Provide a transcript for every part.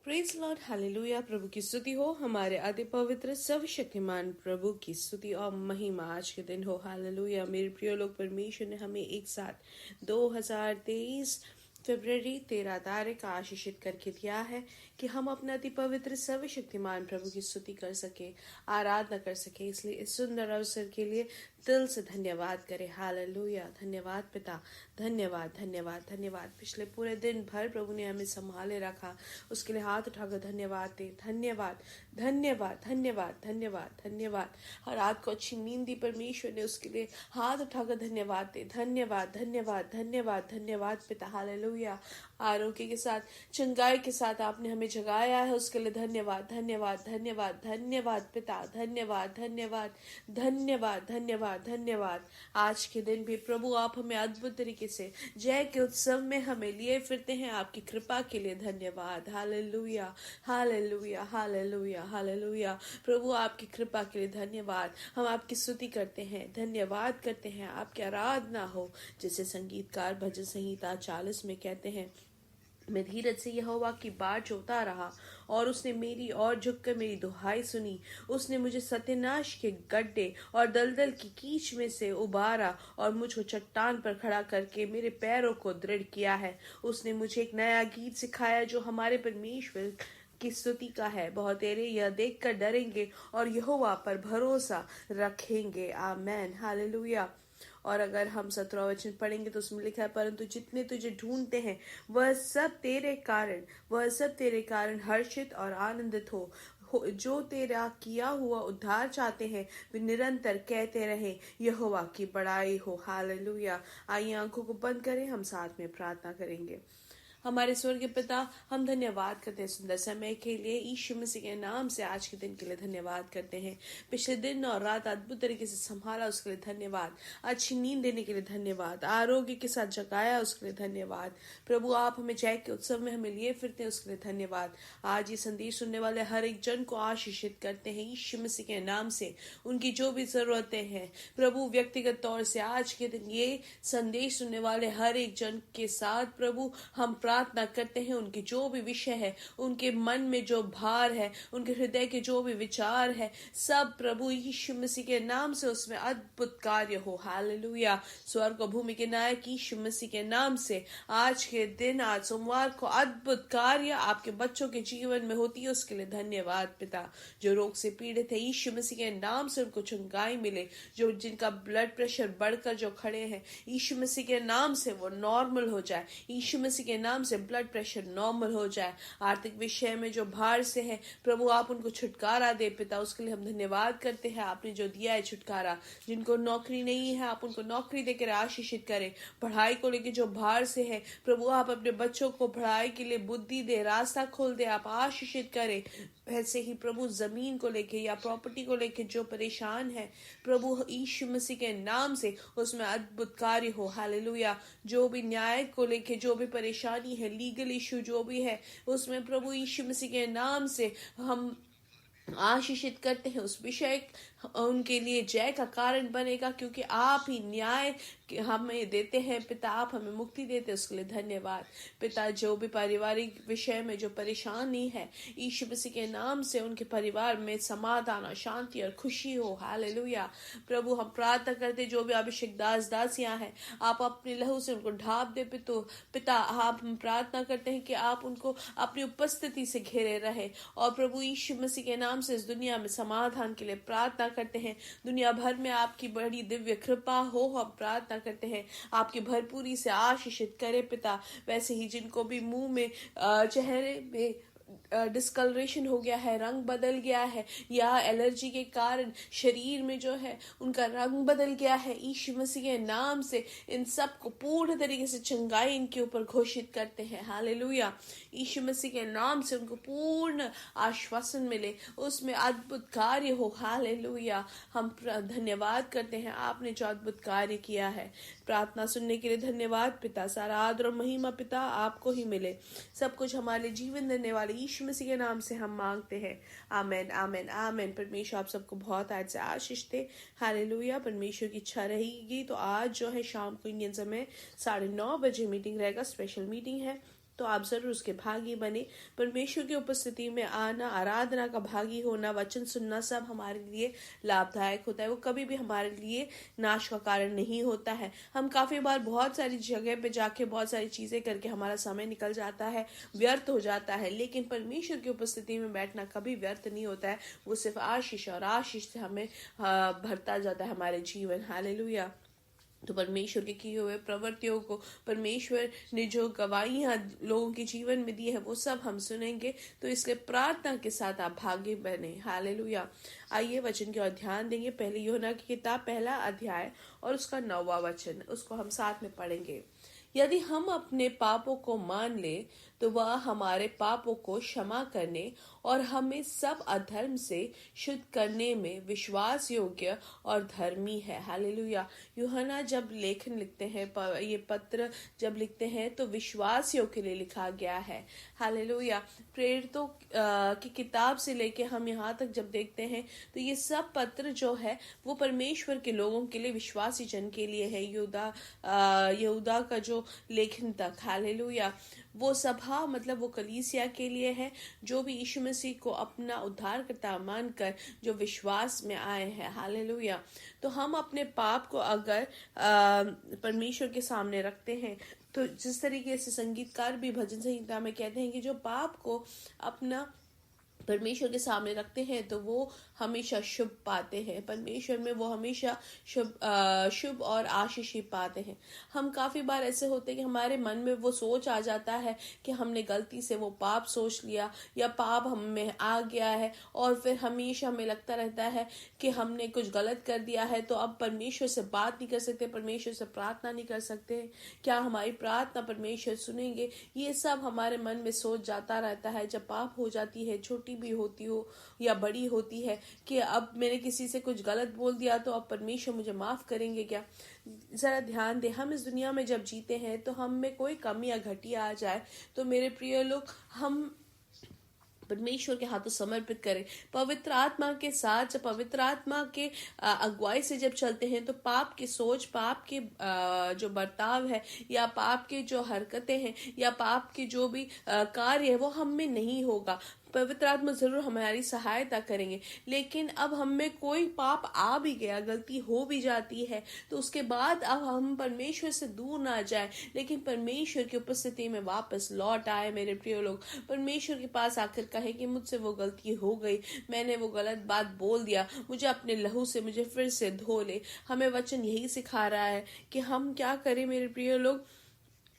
Praise Lord hallelujah. प्रभु की स्तुति हो, हमारे अति पवित्र सर्वशक्तिमान प्रभु की स्तुति और महिमा आज के दिन हो। हालेलुया। मेरे प्रिय लोग, परमेश्वर ने हमें एक साथ 2023 फरवरी 13 तारीख का आशीषित करके दिया है कि हम अपने अति पवित्र सर्वशक्तिमान प्रभु की स्तुति कर सके, आराधना कर सके। इसलिए इस सुंदर अवसर के लिए दिल से धन्यवाद करें। हालेलुया। धन्यवाद पिता, धन्यवाद धन्यवाद धन्यवाद। पिछले पूरे दिन भर प्रभु ने हमें संभाले रखा, उसके लिए हाथ उठाकर धन्यवाद दे। धन्यवाद धन्यवाद धन्यवाद धन्यवाद धन्यवाद। हर रात को अच्छी नींद दी परमेश्वर ने, उसके लिए हाथ उठाकर धन्यवाद दे। धन्यवाद धन्यवाद धन्यवाद धन्यवाद पिता। हालेलुया। आरोग्य के साथ, चंगाई के साथ आपने हमें जगाया है, उसके लिए धन्यवाद धन्यवाद धन्यवाद धन्यवाद पिता। धन्यवाद धन्यवाद धन्यवाद धन्यवाद धन्यवाद। आज के दिन भी प्रभु आप हमें अद्भुत तरीके से जय के उत्सव में हमें लिए फिरते हैं। आपकी कृपा के लिए धन्यवाद। Hallelujah hallelujah hallelujah hallelujah. प्रभु आपकी कृपा के लिए धन्यवाद। हम आपकी स्तुति करते हैं, धन्यवाद करते हैं, आपकी आराधना हो। जैसे संगीतकार भजन संहिता 40 में कहते हैं, मैं धीरज से यहोवा की बाट जोता रहा और उसने मेरी ओर झुककर मेरी दुहाई सुनी। उसने मुझे सत्यानाश के गड्ढे और दलदल की कीच में से उबारा और मुझको चट्टान पर खड़ा करके मेरे पैरों को दृढ़ किया है। उसने मुझे एक नया गीत सिखाया जो हमारे परमेश्वर की स्तुति का है। बहुतेरे यह देखकर डरेंगे और यहोवा पर भरोसा रखेंगे। आमेन। हालेलुया। और अगर हम 17 वचन पढ़ेंगे तो उसमें लिखा है, परंतु जितने तुझे ढूंढते हैं वह सब तेरे कारण हर्षित और आनंदित हो। जो तेरा किया हुआ उद्धार चाहते हैं वे निरंतर कहते रहे, यहोवा की बड़ाई हो। हालेलुया। आइए आंखों को बंद करें, हम साथ में प्रार्थना करेंगे। हमारे स्वर्गीय पिता, हम धन्यवाद करते हैं सुंदर समय के लिए। यीशु मसीह के नाम से आज के दिन के लिए धन्यवाद करते हैं। पिछले दिन और रात अद्भुत तरीके से संभाला, उसके लिए धन्यवाद। अच्छी नींद देने के लिए धन्यवाद। आरोग्य के साथ जगाया, उसके लिए धन्यवाद। प्रभु आप हमें जय के उत्सव में हमें लिए फिरते हैं, उसके लिए धन्यवाद। आज ये संदेश सुनने वाले हर एक जन को आशीषित करते हैं यीशु मसीह के नाम से। उनकी जो भी जरूरतें हैं प्रभु, व्यक्तिगत तौर से आज के दिन ये संदेश सुनने वाले हर एक जन के साथ प्रभु हम प्रार्थना करते हैं। उनकी जो भी विषय है, उनके मन में जो भार है, उनके हृदय के जो भी विचार है, सब प्रभु यीशु मसीह के नाम से उसमें अद्भुत कार्य हो। हालेलुया। स्वर्ग और भूमि के नायक यीशु मसीह के नाम से आज के दिन, आज सोमवार को अद्भुत कार्य आपके बच्चों के जीवन में होती है, उसके लिए धन्यवाद पिता। जो रोग से पीड़ित है यीशु मसीह के नाम से उनको चंगाई मिले। जो जिनका ब्लड प्रेशर बढ़कर जो खड़े हैं यीशु मसीह के नाम से वो नॉर्मल हो जाए। यीशु मसीह के नाम से ब्लड प्रेशर नॉर्मल हो जाए। आर्थिक विषय में जो भार से है प्रभु आप उनको छुटकारा दे पिता, उसके लिए हम धन्यवाद करते हैं। आपने जो दिया है छुटकारा, जिनको नौकरी नहीं है आप उनको नौकरी देकर आशीषित करें। पढ़ाई को लेकर जो भार से है प्रभु आप अपने बच्चों को पढ़ाई के लिए बुद्धि दे, रास्ता खोल दे, आप आशीषित करें। वैसे ही प्रभु जमीन को लेके या प्रॉपर्टी को लेके जो परेशान है प्रभु यीशु मसीह के नाम से उसमें अद्भुत कार्य हो। हालेलुया। जो भी न्याय को लेके जो भी परेशानी है, लीगल इशू जो भी है, उसमें प्रभु यीशु मसीह के नाम से हम आशीषित करते हैं। उस विषय उनके लिए जय का कारण बनेगा, क्योंकि आप ही न्याय हमें देते हैं पिता, आप हमें मुक्ति देते हैं, उसके लिए धन्यवाद पिता। जो भी पारिवारिक विषय में जो परेशानी है यीशु मसीह के नाम से उनके परिवार में समाधान और शांति और खुशी हो। हालेलुया। प्रभु हम प्रार्थना करते, जो भी अभिषेक दास दासियां हैं आप अपने लहू से उनको ढाप दे पिता। आप हम प्रार्थना करते हैं कि आप उनको अपनी उपस्थिति से घेरे रहे। और प्रभु यीशु मसीह के नाम से इस दुनिया में समाधान के लिए प्रार्थना करते हैं। दुनिया भर में आपकी बड़ी दिव्य कृपा हो, हम प्रार्थना करते हैं आपकी भरपूरी से आशीषित करे पिता। वैसे ही जिनको भी मुंह में, चेहरे में डिस्कलरेशन हो गया है, रंग बदल गया है, या एलर्जी के कारण शरीर में जो है उनका रंग बदल गया है, यीशु मसीह के नाम से इन सब को पूर्ण तरीके से चंगाई इनके ऊपर घोषित करते हैं। हालेलुया। यीशु मसीह के नाम से उनको पूर्ण आश्वासन मिले, उसमें अद्भुत कार्य हो। हालेलुया। हम धन्यवाद करते हैं आपने जो अद्भुत कार्य किया है। प्रार्थना सुनने के लिए धन्यवाद पिता। सारा आदर और महिमा पिता आपको ही मिले। सब कुछ हमारे जीवन देने वाले यीशु मसीह के नाम से हम मांगते हैं। आमेन आमेन आमेन। परमेश्वर आप सबको बहुत आज से आशीष दे। हालेलुया। परमेश्वर की इच्छा रहेगी तो आज जो है शाम को इंडियन समय 9:30 बजे मीटिंग रहेगा, स्पेशल मीटिंग है। तो आप जरूर उसके भागी बने। परमेश्वर की उपस्थिति में आना, आराधना का भागी होना, वचन सुनना सब हमारे लिए लाभदायक होता है। वो कभी भी हमारे लिए नाश का कारण नहीं होता है। हम काफी बार बहुत सारी जगह पे जाके बहुत सारी चीजें करके हमारा समय निकल जाता है, व्यर्थ हो जाता है, लेकिन परमेश्वर की उपस्थिति में बैठना कभी व्यर्थ नहीं होता है। वो सिर्फ आशीष और आशीष से हमें भरता जाता है हमारे जीवन। हालेलुया। तो परमेश्वर के किए हुए प्रवृत्तियों को, परमेश्वर ने जो गवाहियां लोगों के जीवन में दी है, वो सब हम सुनेंगे। तो इसलिए प्रार्थना के साथ आप भागी बने। हालेलुया। आइए वचन की ओर ध्यान देंगे। पहले यूहन्ना की किताब 1 अध्याय और उसका 9वां वचन, उसको हम साथ में पढ़ेंगे। यदि हम अपने पापों को मान ले तो वह हमारे पापों को क्षमा करने और हमें सब अधर्म से शुद्ध करने में विश्वास योग्य और धर्मी है। हालेलुया। यूहन्ना जब लेखन लिखते हैं, ये पत्र जब लिखते हैं, तो विश्वास योग्य के लिए लिखा गया है। हालेलुया। प्रेरितों की किताब से लेके हम यहाँ तक जब देखते हैं तो ये सब पत्र जो है वो परमेश्वर के लोगों के लिए, विश्वासी जन के लिए है। यहूदा का जो लेखन तक, हालेलुया, वो सभा मतलब वो कलीसिया के लिए है, जो भी यीशु मसीह को अपना उद्धारकर्ता मानकर जो विश्वास में आए हैं। हालेलुया। तो हम अपने पाप को अगर परमेश्वर के सामने रखते हैं, तो जिस तरीके से संगीतकार भी भजन संहिता में कहते हैं कि जो पाप को अपना परमेश्वर के सामने रखते हैं तो वो हमेशा शुभ पाते हैं। परमेश्वर में वो हमेशा शुभ और आशीष ही पाते हैं। हम काफी बार ऐसे होते हैं कि हमारे मन में वो सोच आ जाता है कि हमने गलती से वो पाप सोच लिया या पाप हम में आ गया है, और फिर हमेशा हमें लगता रहता है कि हमने कुछ गलत कर दिया है, तो अब परमेश्वर से बात नहीं कर सकते, परमेश्वर से प्रार्थना नहीं कर सकते। क्या हमारी प्रार्थना परमेश्वर सुनेंगे? ये सब हमारे मन में सोच जाता रहता है जब पाप हो जाती है, छोटी भी होती हो या बड़ी होती है, कि अब मैंने किसी से कुछ गलत बोल दिया तो अब परमेश्वर मुझे माफ करेंगे क्या? जरा ध्यान दे, हम इस दुनिया में जब जीते हैं तो हम में कोई कमी या घटिया आ जाए तो मेरे प्रिय लोग, हम परमेश्वर के हाथों समर्पित करें। पवित्र आत्मा के साथ, जब पवित्र आत्मा के अगुवाई से जब चलते हैं तो पाप की सोच, पाप के जो बर्ताव है या पाप के जो हरकतें हैं या पाप के जो भी कार्य है वो हम में नहीं होगा। पवित्र आत्मा जरूर हमारी सहायता करेंगे, लेकिन अब हम में कोई पाप आ भी गया, गलती हो भी जाती है, तो उसके बाद अब हम परमेश्वर से दूर ना जाए, लेकिन परमेश्वर की उपस्थिति में वापस लौट आए। मेरे प्रिय लोग, परमेश्वर के पास आकर कहे कि मुझसे वो गलती हो गई, मैंने वो गलत बात बोल दिया, मुझे अपने लहू से मुझे फिर से धो ले। हमें वचन यही सिखा रहा है कि हम क्या करें मेरे प्रिय लोग।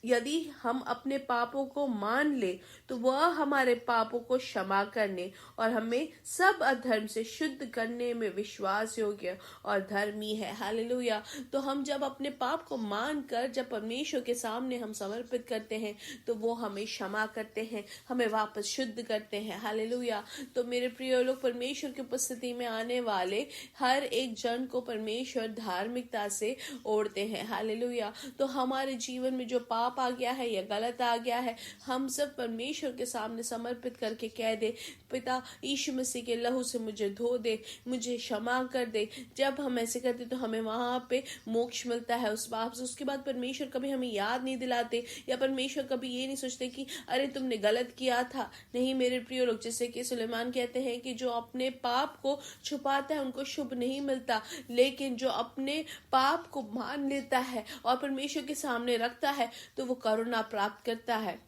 यदि हम अपने पापों को मान ले तो वह हमारे पापों को क्षमा करने और हमें सब अधर्म से शुद्ध करने में विश्वास योग्य और धर्मी है। हालेलुया। तो हम जब अपने पाप को मान कर जब परमेश्वर के सामने हम समर्पित करते हैं तो वो हमें क्षमा करते हैं, हमें वापस शुद्ध करते हैं। हालेलुया। तो मेरे प्रिय लोग, परमेश्वर की उपस्थिति में आने वाले हर एक जन को परमेश्वर धार्मिकता से ओढ़ते हैं। हालेलुया। तो हमारे जीवन में जो पाप आ गया है या गलत आ गया है, हम सब परमेश्वर के सामने समर्पित करके कह दे, पिता यीशु मसीह के लहू से मुझे धो दे, मुझे क्षमा कर दे। जब हम ऐसे करते तो हमें वहां पे मोक्ष मिलता है उस पाप से। उसके बाद परमेश्वर कभी हमें याद नहीं दिलाते या परमेश्वर कभी ये नहीं सोचते कि अरे तुमने गलत किया था। नहीं मेरे प्रिय लोग, जैसे कि सुलेमान कहते हैं कि जो अपने पाप को छुपाता है उनको शुभ नहीं मिलता, लेकिन जो अपने पाप को मान लेता है और परमेश्वर के सामने रखता है तो वो करुणा प्राप्त करता है।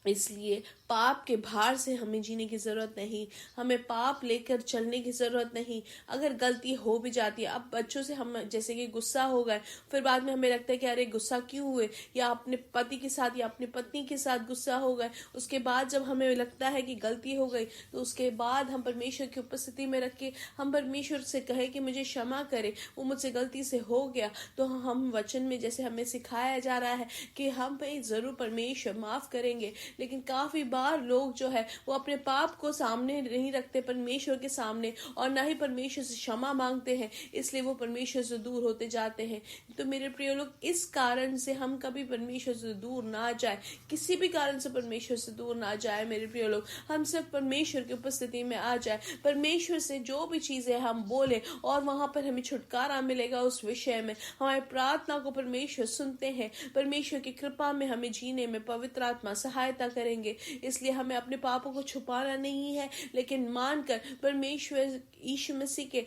इसलिए पाप के भार से हमें जीने की जरूरत नहीं, हमें पाप लेकर चलने की जरूरत नहीं। अगर गलती हो भी जाती है, अब बच्चों से हम जैसे कि गुस्सा हो गए, फिर बाद में हमें लगता है कि अरे गुस्सा क्यों हुए, या अपने पति के साथ या अपनी पत्नी के साथ गुस्सा हो गए, उसके बाद जब हमें लगता है कि गलती हो गई तो उसके बाद हम परमेश्वर की उपस्थिति में रख के हम परमेश्वर से कहे कि मुझे क्षमा करे, वो मुझसे गलती से हो गया। तो हम वचन में जैसे हमें सिखाया जा रहा है कि हम जरूर परमेश्वर माफ करेंगे, लेकिन काफी बार लोग जो है वो अपने पाप को सामने नहीं रखते परमेश्वर के सामने, और ना ही परमेश्वर से क्षमा मांगते हैं, इसलिए वो परमेश्वर से दूर होते जाते हैं। तो मेरे प्रिय लोग, इस कारण से हम कभी परमेश्वर से दूर ना जाए, किसी भी कारण से परमेश्वर से दूर ना जाए मेरे प्रिय लोग। हम सिर्फ परमेश्वर की उपस्थिति में आ जाए, परमेश्वर से जो भी चीजें हम बोले और वहां पर हमें छुटकारा मिलेगा उस विषय में। हमारी प्रार्थना को परमेश्वर सुनते हैं, परमेश्वर की कृपा में हमें जीने में पवित्र आत्मा सहायता करेंगे। इसलिए हमें अपने पापों को छुपाना नहीं है, लेकिन मानकर परमेश्वर यीशु मसीह के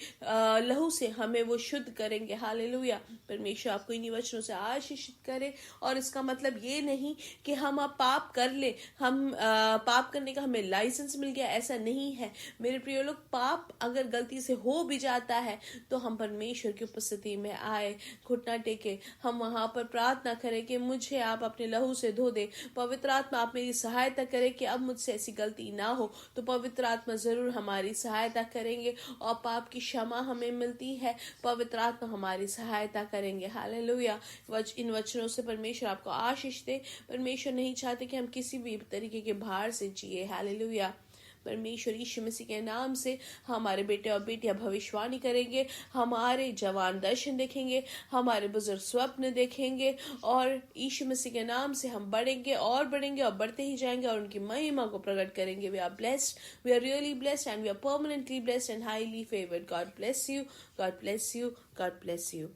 लहू से हमें वो शुद्ध करेंगे। हालेलुया। परमेश्वर आपको इन्हीं वचनों से आशीषित करे। और इसका मतलब ये नहीं कि हम अब पाप कर ले, हम पाप करने का हमें लाइसेंस मिल गया, ऐसा नहीं है मेरे प्रिय लोग। पाप अगर गलती से हो भी जाता है तो हम परमेश्वर की उपस्थिति में आए, घुटना टेके, हम वहां पर प्रार्थना करें कि मुझे आप अपने लहू से धो दे। पवित्र आत्मा आप मेरी सहायता करें कि अब मुझसे ऐसी गलती ना हो। तो पवित्र आत्मा जरूर हमारी सहायता करेंगे और पाप की क्षमा हमें मिलती है, पवित्र आत्मा हमारी सहायता करेंगे। हालेलुया। इन वचनों से परमेश्वर आपको आशीष दे। परमेश्वर नहीं चाहते कि हम किसी भी तरीके के भार से जिए। हालेलुया। परमेश्वर यीशु मसीह के नाम से हमारे बेटे और बेटियां भविष्यवाणी करेंगे, हमारे जवान दर्शन देखेंगे, हमारे बुजुर्ग स्वप्न देखेंगे, और यीशु मसीह के नाम से हम बढ़ेंगे और बढ़ेंगे और बढ़ते ही जाएंगे और उनकी महिमा को प्रकट करेंगे। We are blessed, we are really blessed and we are permanently blessed and highly favoured. God bless you, God bless you, God bless you.